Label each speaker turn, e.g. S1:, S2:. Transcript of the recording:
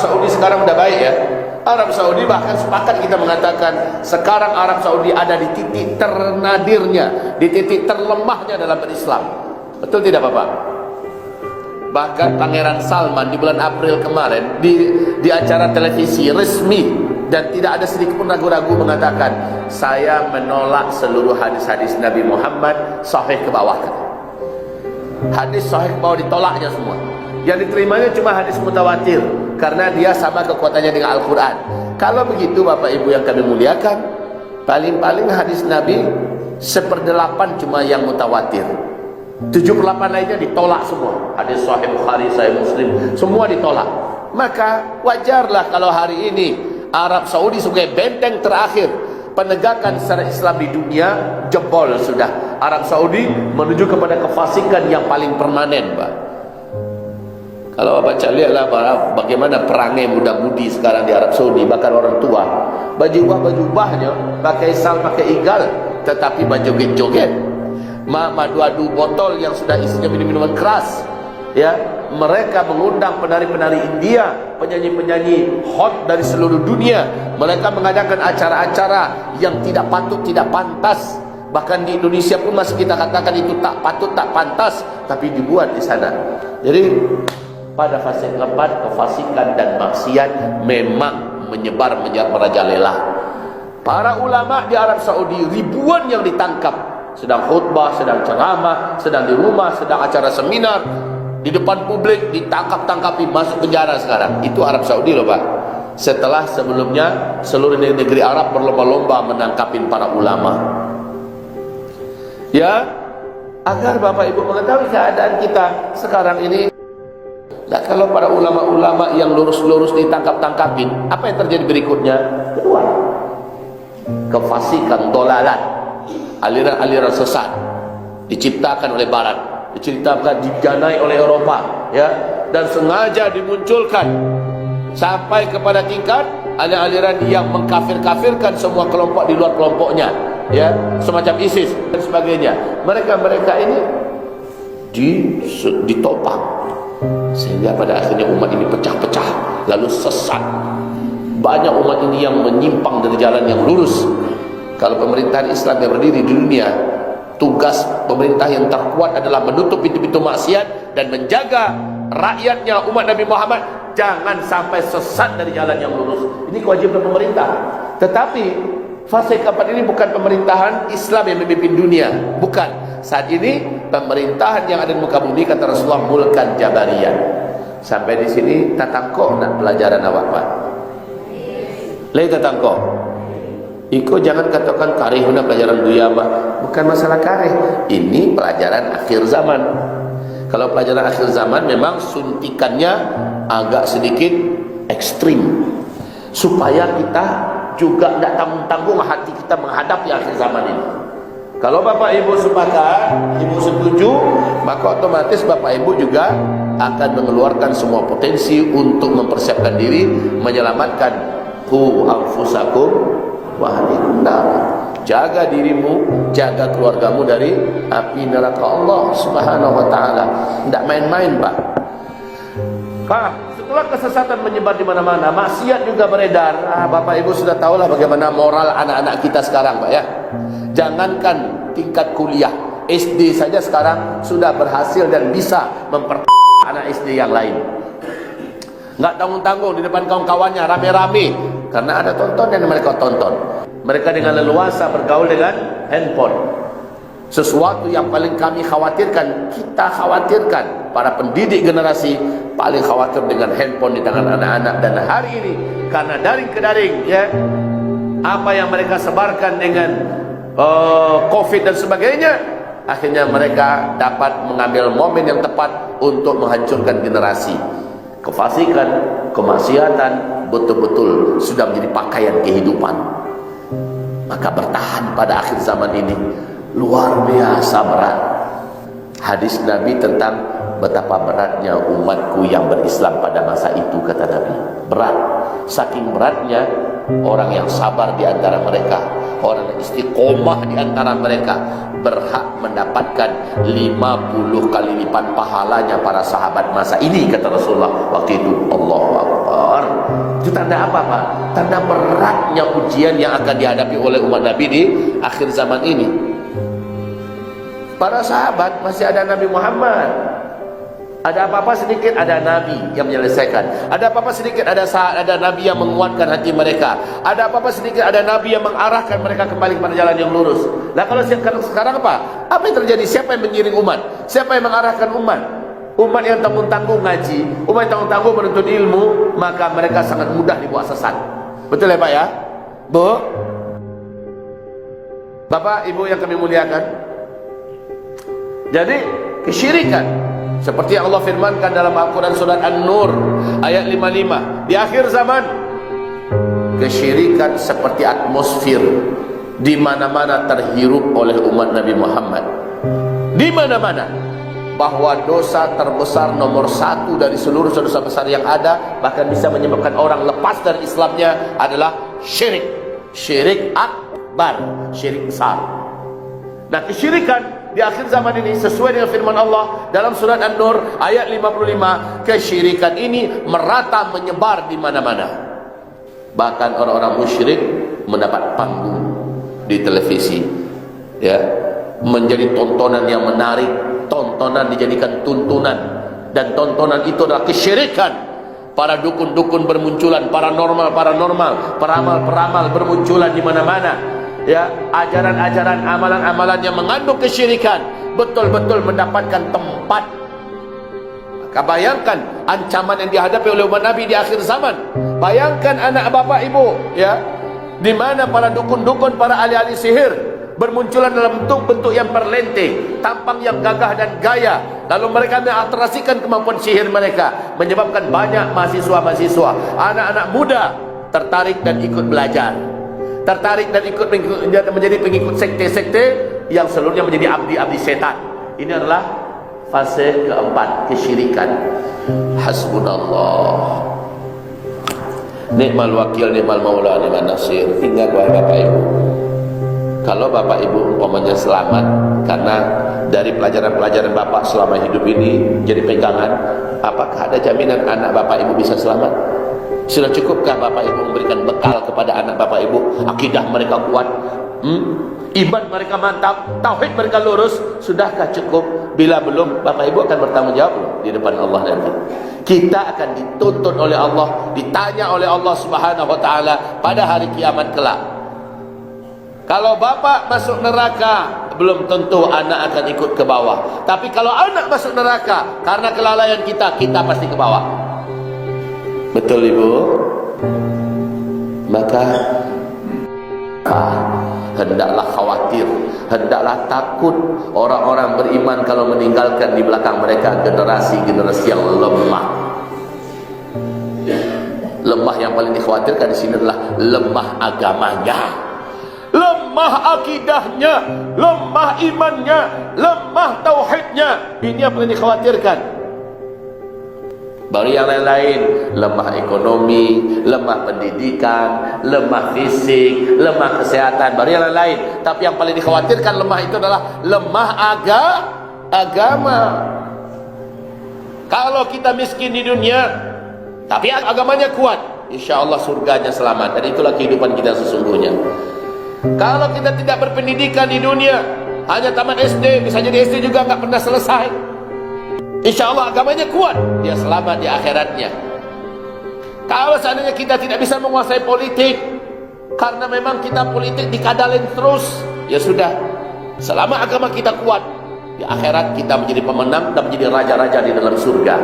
S1: Saudi sekarang udah baik ya. Arab Saudi bahkan sepakat kita mengatakan sekarang Arab Saudi ada di titik ternadirnya, di titik terlemahnya dalam berislam. Betul tidak Bapak? Bahkan Pangeran Salman di bulan April kemarin di acara televisi resmi, dan tidak ada sedikit pun ragu-ragu mengatakan, saya menolak seluruh hadis-hadis Nabi Muhammad sahih ke bawah. Hadis sahih ke bawah ditolaknya semua. Yang diterimanya cuma hadis mutawatir, karena dia sama kekuatannya dengan Al-Quran. Kalau begitu Bapak Ibu yang kami muliakan, paling-paling hadis Nabi 1/8 cuma yang mutawatir, 78 lainnya ditolak semua. Hadis Sahih Bukhari, Sahih Muslim, semua ditolak. Maka wajarlah kalau hari ini Arab Saudi sebagai benteng terakhir penegakan secara Islam di dunia jebol sudah. Arab Saudi menuju kepada kefasikan yang paling permanen, Pak. Kalau baca lihatlah bagaimana perangai muda-mudi sekarang di Arab Saudi, bahkan orang tua baju-ubahnya pakai sal, pakai igal, tetapi berjoget-joget, madu-adu botol yang sudah isinya minuman keras, ya. Mereka mengundang penari-penari India, penyanyi-penyanyi hot dari seluruh dunia. Mereka mengadakan acara-acara yang tidak patut, tidak pantas. Bahkan di Indonesia pun masih kita katakan itu tak patut, tak pantas, tapi dibuat di sana. Jadi pada fase keempat, kefasikan dan maksiat memang menyebar merajalela. Para ulama di Arab Saudi ribuan yang ditangkap, sedang khutbah, sedang ceramah, sedang di rumah, sedang acara seminar, di depan publik ditangkap-tangkapi, masuk penjara sekarang. Itu Arab Saudi loh Pak. Setelah sebelumnya seluruh negeri Arab berlomba-lomba menangkapin para ulama. Ya, agar Bapak Ibu mengetahui keadaan kita sekarang ini. Nah, kalau para ulama-ulama yang lurus-lurus ditangkap-tangkapin, apa yang terjadi berikutnya? Kedua, kefasikan, dolalat, aliran-aliran sesat diciptakan oleh Barat, diceritakan, didanai oleh Eropa, ya, dan sengaja dimunculkan sampai kepada tingkat aliran-aliran yang mengkafir-kafirkan semua kelompok di luar kelompoknya, ya, semacam ISIS dan sebagainya. Mereka ini ditopang sehingga pada akhirnya umat ini pecah-pecah, lalu sesat. Banyak umat ini yang menyimpang dari jalan yang lurus. Kalau pemerintahan Islam yang berdiri di dunia, tugas pemerintah yang terkuat adalah menutup pintu-pintu maksiat dan menjaga rakyatnya, umat Nabi Muhammad, jangan sampai sesat dari jalan yang lurus. Ini kewajiban pemerintah. Tetapi fase keempat ini bukan pemerintahan Islam yang memimpin dunia, bukan. Saat ini pemerintahan yang ada di muka bumi, kata Rasulullah, mulkan jabariyah. Sampai di sini tatangko nak pelajaran awak Pak. Lai tatangko. Iko jangan katakan karih nak pelajaran duyama. Bukan masalah karih. Ini pelajaran akhir zaman. Kalau pelajaran akhir zaman memang suntikannya agak sedikit ekstrim, supaya kita juga tidak tanggung-tanggung hati kita menghadapi akhir zaman ini. Kalau Bapak Ibu sepakat, Ibu setuju, maka otomatis Bapak Ibu juga akan mengeluarkan semua potensi untuk mempersiapkan diri, menyelamatkan hu anfusakum wa ahlikum nar. Jaga dirimu, jaga keluargamu dari api neraka Allah Subhanahu wa taala. Tidak main-main, Pak. Pak, setelah kesesatan menyebar di mana-mana, maksiat juga beredar. Bapak Ibu sudah tahulah bagaimana moral anak-anak kita sekarang, Pak, ya. Jangankan tingkat kuliah, SD saja sekarang sudah berhasil dan bisa anak SD yang lain. Nggak tanggung-tanggung di depan kawan-kawannya rame-rame, karena ada tonton yang mereka tonton. Mereka dengan leluasa bergaul dengan handphone. Sesuatu yang paling kami khawatirkan, kita khawatirkan, para pendidik generasi paling khawatir dengan handphone di tangan anak-anak. Dan hari ini karena daring ke daring, ya, apa yang mereka sebarkan dengan COVID dan sebagainya, akhirnya mereka dapat mengambil momen yang tepat untuk menghancurkan generasi. Kefasikan, kemaksiatan betul-betul sudah menjadi pakaian kehidupan. Maka bertahan pada akhir zaman ini luar biasa berat. Hadis Nabi tentang betapa beratnya umatku yang berislam pada masa itu, kata Nabi. Berat. Saking beratnya, orang yang sabar di antara mereka, orang yang istiqomah di antara mereka berhak mendapatkan 50 kali lipat pahalanya para sahabat masa ini, kata Rasulullah waktu itu. Allahu Akbar. Itu tanda apa, Pak? Tanda beratnya ujian yang akan dihadapi oleh umat Nabi di akhir zaman ini. Para sahabat masih ada Nabi Muhammad. Ada apa-apa sedikit, ada Nabi yang menyelesaikan. Ada apa-apa sedikit, ada Nabi yang menguatkan hati mereka. Ada apa-apa sedikit, ada Nabi yang mengarahkan mereka kembali kepada jalan yang lurus. Nah kalau sekarang apa? Apa yang terjadi? Siapa yang mengiring umat? Siapa yang mengarahkan umat? Umat yang tanggung-tanggung ngaji, umat yang tanggung-tanggung menuntut ilmu, maka mereka sangat mudah dibawa sesat. Betul ya Pak ya? Bu? Bapak, Ibu yang kami muliakan. Jadi kesyirikan seperti yang Allah firmankan dalam Al-Quran surat An-Nur ayat 55, di akhir zaman kesyirikan seperti atmosfer di mana-mana terhirup oleh umat Nabi Muhammad. Di mana-mana, bahwa dosa terbesar nomor 1 dari seluruh dosa besar yang ada, bahkan bisa menyebabkan orang lepas dari Islamnya, adalah syirik. Syirik akbar, syirik besar. Nah, kesyirikan di akhir zaman ini sesuai dengan firman Allah dalam surat An-Nur ayat 55, kesyirikan ini merata menyebar di mana-mana. Bahkan orang-orang musyrik mendapat panggung di televisi, ya, menjadi tontonan yang menarik, tontonan dijadikan tuntunan, dan tontonan itu adalah kesyirikan. Para dukun-dukun bermunculan, paranormal, peramal-peramal bermunculan di mana-mana. Ya, ajaran-ajaran, amalan-amalan yang mengandung kesyirikan betul-betul mendapatkan tempat. Maka bayangkan ancaman yang dihadapi oleh umat Nabi di akhir zaman. Bayangkan anak bapak ibu, ya, di mana para dukun-dukun, para ahli-ahli sihir bermunculan dalam bentuk-bentuk yang perlente, tampang yang gagah dan gaya. Lalu mereka mengatrasikan kemampuan sihir mereka, menyebabkan banyak mahasiswa-mahasiswa, anak-anak muda tertarik dan ikut belajar, tertarik dan ikut menjadi pengikut sekte-sekte yang seluruhnya menjadi abdi-abdi setan. Ini adalah fase keempat, kesyirikan. Hasbunallah, ni'mal wakil, ni'mal maula, ni'mal nasir. Ingat wahai Bapak Ibu, kalau Bapak Ibu umpamanya selamat karena dari pelajaran-pelajaran Bapak selama hidup ini jadi pegangan, apakah ada jaminan anak Bapak Ibu bisa selamat? Sudah cukupkah Bapak Ibu memberikan bekal kepada anak Bapak Ibu? Akidah mereka kuat, iman mereka mantap, tauhid mereka lurus. Sudahkah cukup? Bila belum, Bapak Ibu akan bertanggung jawab di depan Allah nanti. Kita akan dituntut oleh Allah, ditanya oleh Allah Subhanahu wa taala pada hari kiamat kelak. Kalau bapak masuk neraka, belum tentu anak akan ikut ke bawah. Tapi kalau anak masuk neraka karena kelalaian kita, kita pasti ke bawah. Betul Ibu? Maka hendaklah khawatir, hendaklah takut orang-orang beriman kalau meninggalkan di belakang mereka generasi-generasi yang lemah. Lemah yang paling dikhawatirkan di sini adalah lemah agamanya, lemah akidahnya, lemah imannya, lemah tauhidnya. Ini yang paling dikhawatirkan. Baru yang lain-lain, lemah ekonomi, lemah pendidikan, lemah fisik, lemah kesehatan, baru yang lain-lain. Tapi yang paling dikhawatirkan lemah itu adalah lemah agama. Kalau kita miskin di dunia, tapi agamanya kuat, insya Allah surganya selamat. Dan itulah kehidupan kita sesungguhnya. Kalau kita tidak berpendidikan di dunia, hanya tamat SD, bisa jadi SD juga nggak pernah selesai, insya Allah agamanya kuat, dia selamat di akhiratnya. Kalau seandainya kita tidak bisa menguasai politik, karena memang kita politik dikadalin terus, ya sudah, selama agama kita kuat, di akhirat kita menjadi pemenang dan menjadi raja-raja di dalam surga.